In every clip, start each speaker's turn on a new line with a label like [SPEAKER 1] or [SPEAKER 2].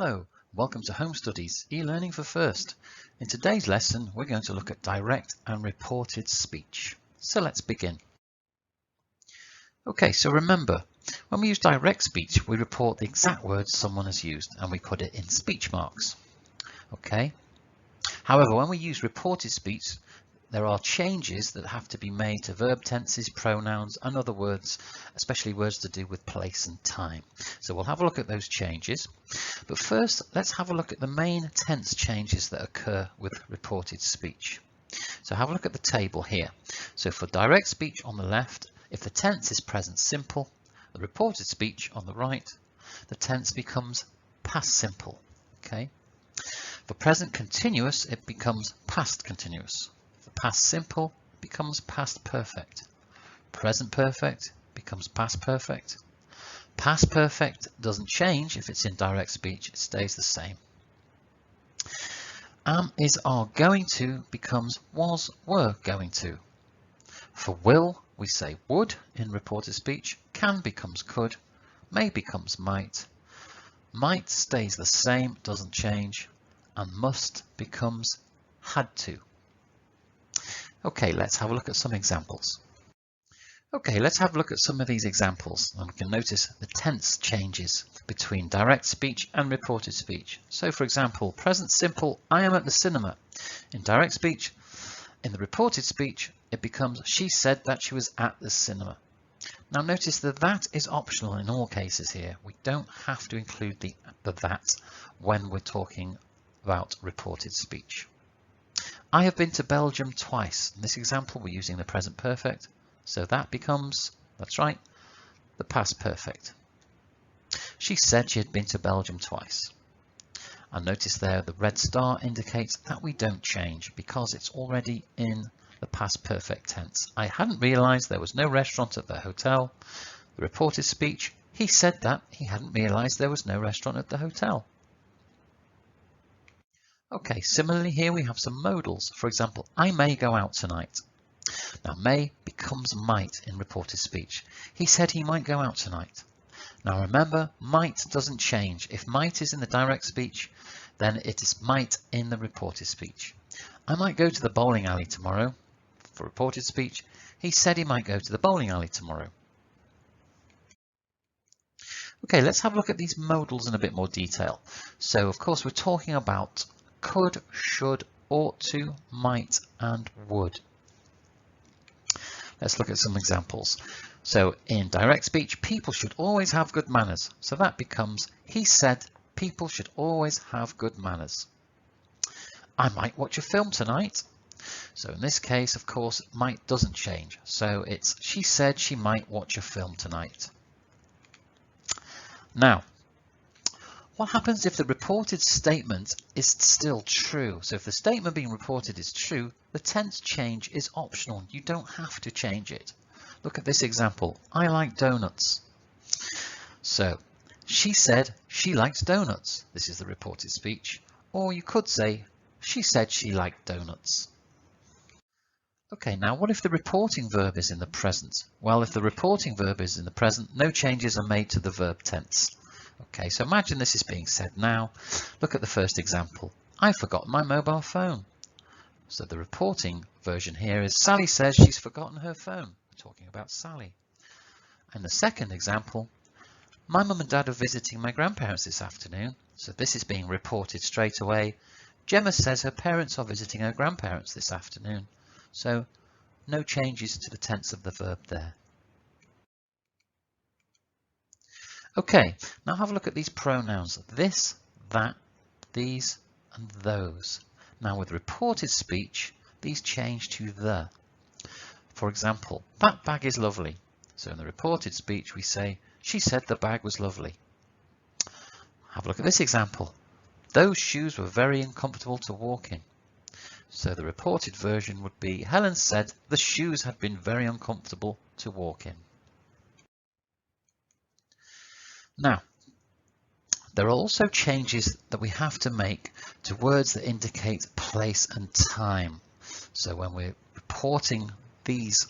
[SPEAKER 1] Hello, welcome to Home Studies, e-learning for first. In today's lesson, we're going to look at direct and reported speech. So let's begin. Okay, so remember, when we use direct speech, we report the exact words someone has used and we put it in speech marks. Okay. However, when we use reported speech, there are changes that have to be made to verb tenses, pronouns, and other words, especially words to do with place and time. So we'll have a look at those changes. But first, let's have a look at the main tense changes that occur with reported speech. So have a look at the table here. So for direct speech on the left, if the tense is present simple, the reported speech on the right, the tense becomes past simple. Okay. For present continuous, it becomes past continuous. Past simple becomes past perfect. Present perfect becomes past perfect. Past perfect doesn't change if it's in direct speech, it stays the same. Am, is, are going to becomes was, were going to. For will, we say would in reported speech. Can becomes could. May becomes might. Might stays the same, doesn't change. And must becomes had to. Okay, let's have a look at some examples. Okay, let's have a look at some of these examples, and we can notice the tense changes between direct speech and reported speech. So for example, present simple, I am at the cinema. In direct speech, in the reported speech, it becomes she said that she was at the cinema. Now notice that that is optional in all cases here. We don't have to include the that when we're talking about reported speech. I have been to Belgium twice. In this example, we're using the present perfect. So that becomes, that's right, the past perfect. She said she had been to Belgium twice. And notice there the red star indicates that we don't change because it's already in the past perfect tense. I hadn't realized there was no restaurant at the hotel. The reported speech, he said that he hadn't realized there was no restaurant at the hotel. Okay, similarly here we have some modals. For example, I may go out tonight. Now may becomes might in reported speech. He said he might go out tonight. Now remember, might doesn't change. If might is in the direct speech, then it is might in the reported speech. I might go to the bowling alley tomorrow. For reported speech, he said he might go to the bowling alley tomorrow. Okay, let's have a look at these modals in a bit more detail. So of course we're talking about could, should, ought to, might, and would. Let's look at some examples. So in direct speech, people should always have good manners. So that becomes, he said people should always have good manners. I might watch a film tonight. So in this case, of course, might doesn't change. So it's, she said she might watch a film tonight. Now, what happens if the reported statement is still true? So if the statement being reported is true, the tense change is optional. You don't have to change it. Look at this example. I like donuts. So she said she likes donuts. This is the reported speech. Or you could say she said she liked donuts. Okay, now what if the reporting verb is in the present? Well, if the reporting verb is in the present, no changes are made to the verb tense. Okay, so imagine this is being said now. Look at the first example. I've forgotten my mobile phone. So the reporting version here is Sally says she's forgotten her phone. We're talking about Sally. And the second example, my mum and dad are visiting my grandparents this afternoon. So this is being reported straight away. Gemma says her parents are visiting her grandparents this afternoon. So no changes to the tense of the verb there. Okay, now have a look at these pronouns. This, that, these, and those. Now with reported speech, these change to the. For example, that bag is lovely. So in the reported speech, we say, she said the bag was lovely. Have a look at this example. Those shoes were very uncomfortable to walk in. So the reported version would be, Helen said the shoes had been very uncomfortable to walk in. Now, there are also changes that we have to make to words that indicate place and time. So when we're reporting these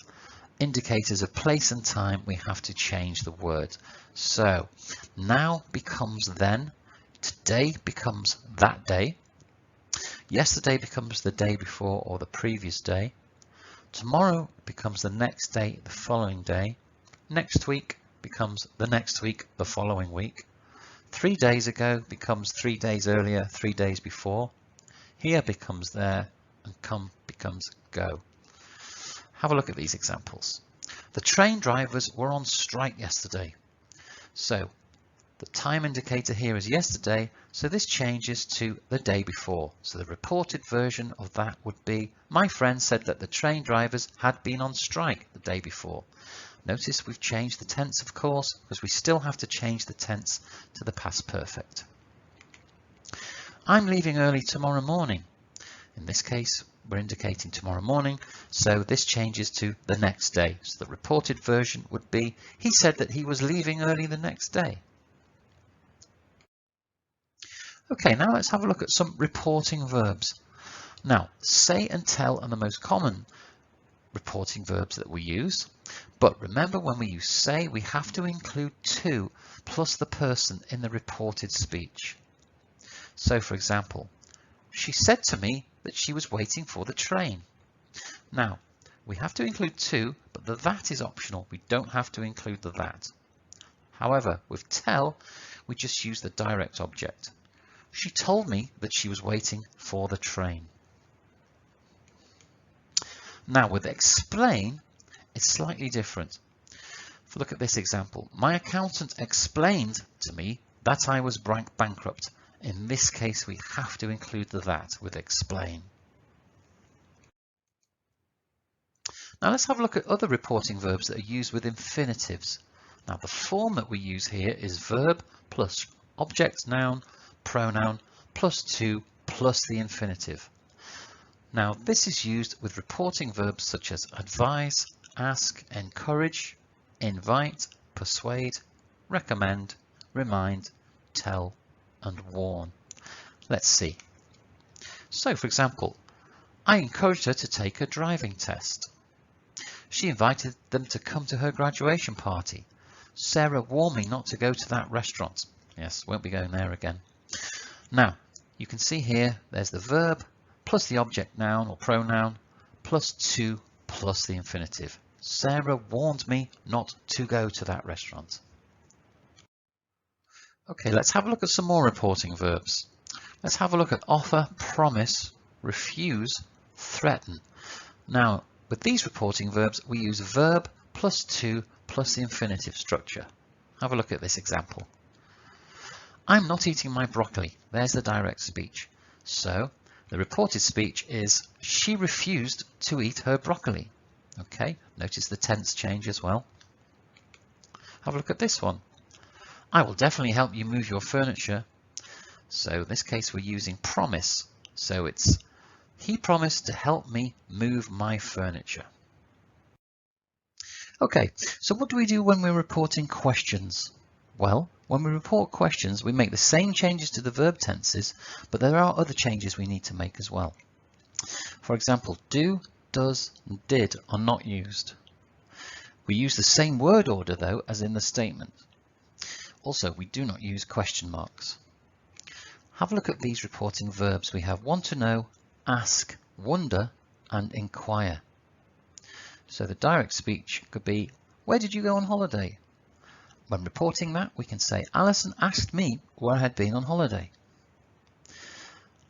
[SPEAKER 1] indicators of place and time, we have to change the word. So now becomes then, Today becomes that day. Yesterday becomes the day before or the previous day. Tomorrow becomes the next day, the following day. Next week becomes the next week, the following week. 3 days ago becomes 3 days earlier, 3 days before. Here becomes there, and come becomes go. Have a look at these examples. The train drivers were on strike yesterday. So the time indicator here is yesterday, so this changes to the day before. So the reported version of that would be, my friend said that the train drivers had been on strike the day before. Notice we've changed the tense, of course, because we still have to change the tense to the past perfect. I'm leaving early tomorrow morning. In this case, we're indicating tomorrow morning, so this changes to the next day. So the reported version would be, he said that he was leaving early the next day. Okay, now let's have a look at some reporting verbs. Now, say and tell are the most common reporting verbs that we use. But remember, when we use say, we have to include to plus the person in the reported speech. So, for example, she said to me that she was waiting for the train. Now, we have to include to, but the that is optional. We don't have to include the that. However, with tell, we just use the direct object. She told me that she was waiting for the train. Now with explain, it's slightly different. If we look at this example, my accountant explained to me that I was bankrupt. In this case, we have to include the that with explain. Now let's have a look at other reporting verbs that are used with infinitives. Now the form that we use here is verb plus object noun pronoun plus to plus the infinitive. Now this is used with reporting verbs such as advise, ask, encourage, invite, persuade, recommend, remind, tell, and warn. Let's see. So for example, I encouraged her to take a driving test. She invited them to come to her graduation party. Sarah warned me not to go to that restaurant. Yes, won't be going there again. Now, you can see here, there's the verb plus the object noun or pronoun plus to plus the infinitive. Sarah warned me not to go to that restaurant. Okay, let's have a look at some more reporting verbs. Let's have a look at offer, promise, refuse, threaten. Now, with these reporting verbs, we use verb plus to plus the infinitive structure. Have a look at this example. I'm not eating my broccoli. There's the direct speech. So the reported speech is she refused to eat her broccoli. Okay, notice the tense change as well. Have a look at this one. I will definitely help you move your furniture. So in this case we're using promise. So it's he promised to help me move my furniture. Okay, so what do we do when we're reporting questions? Well, when we report questions, we make the same changes to the verb tenses, but there are other changes we need to make as well. For example, do, does, and did are not used. We use the same word order though as in the statement. Also, we do not use question marks. Have a look at these reporting verbs. We have want to know, ask, wonder, and inquire. So the direct speech could be, where did you go on holiday? When reporting that, we can say, Alison asked me where I had been on holiday.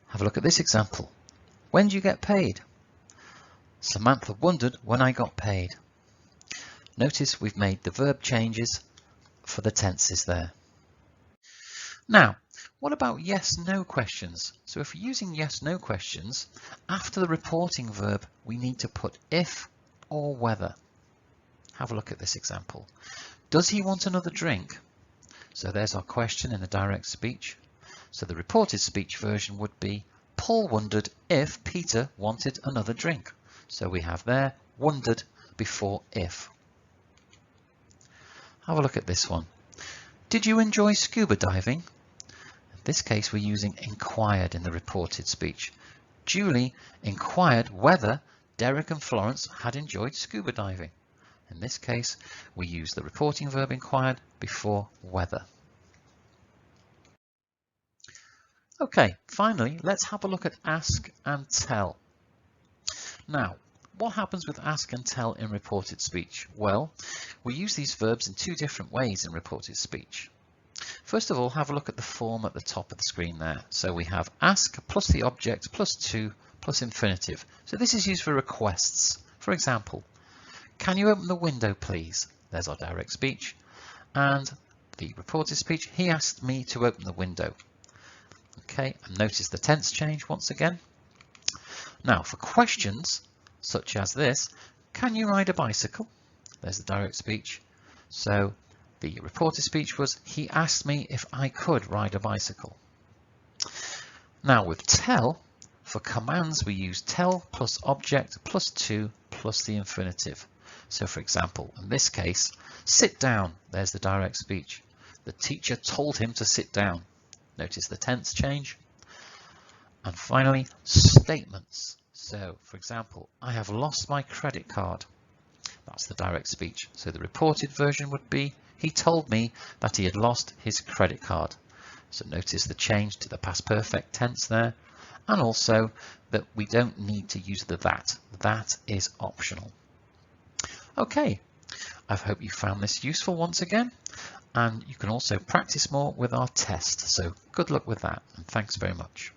[SPEAKER 1] Have a look at this example. When do you get paid? Samantha wondered when I got paid. Notice we've made the verb changes for the tenses there. Now, what about yes-no questions? So if we're using yes-no questions, after the reporting verb, we need to put if or whether. Have a look at this example. Does he want another drink? So there's our question in the direct speech. So the reported speech version would be, Paul wondered if Peter wanted another drink. So we have there wondered before if. Have a look at this one. Did you enjoy scuba diving? In this case, we're using inquired in the reported speech. Julie inquired whether Derek and Florence had enjoyed scuba diving. In this case, we use the reporting verb inquired before whether. Okay, finally, let's have a look at ask and tell. Now, what happens with ask and tell in reported speech? Well, we use these verbs in two different ways in reported speech. First of all, have a look at the form at the top of the screen there. So we have ask plus the object plus to plus infinitive. So this is used for requests. For example, can you open the window, please? There's our direct speech. And the reported speech, he asked me to open the window. Okay, and notice the tense change once again. Now for questions such as this, can you ride a bicycle? There's the direct speech. So the reported speech was, he asked me if I could ride a bicycle. Now with tell, for commands we use tell plus object plus to plus the infinitive. So for example, in this case, sit down, there's the direct speech. The teacher told him to sit down. Notice the tense change. And finally, statements. So for example, I have lost my credit card. That's the direct speech. So the reported version would be, he told me that he had lost his credit card. So notice the change to the past perfect tense there. And also that we don't need to use the that. That is optional. Okay, I hope you found this useful once again. And you can also practice more with our test. So good luck with that, and thanks very much.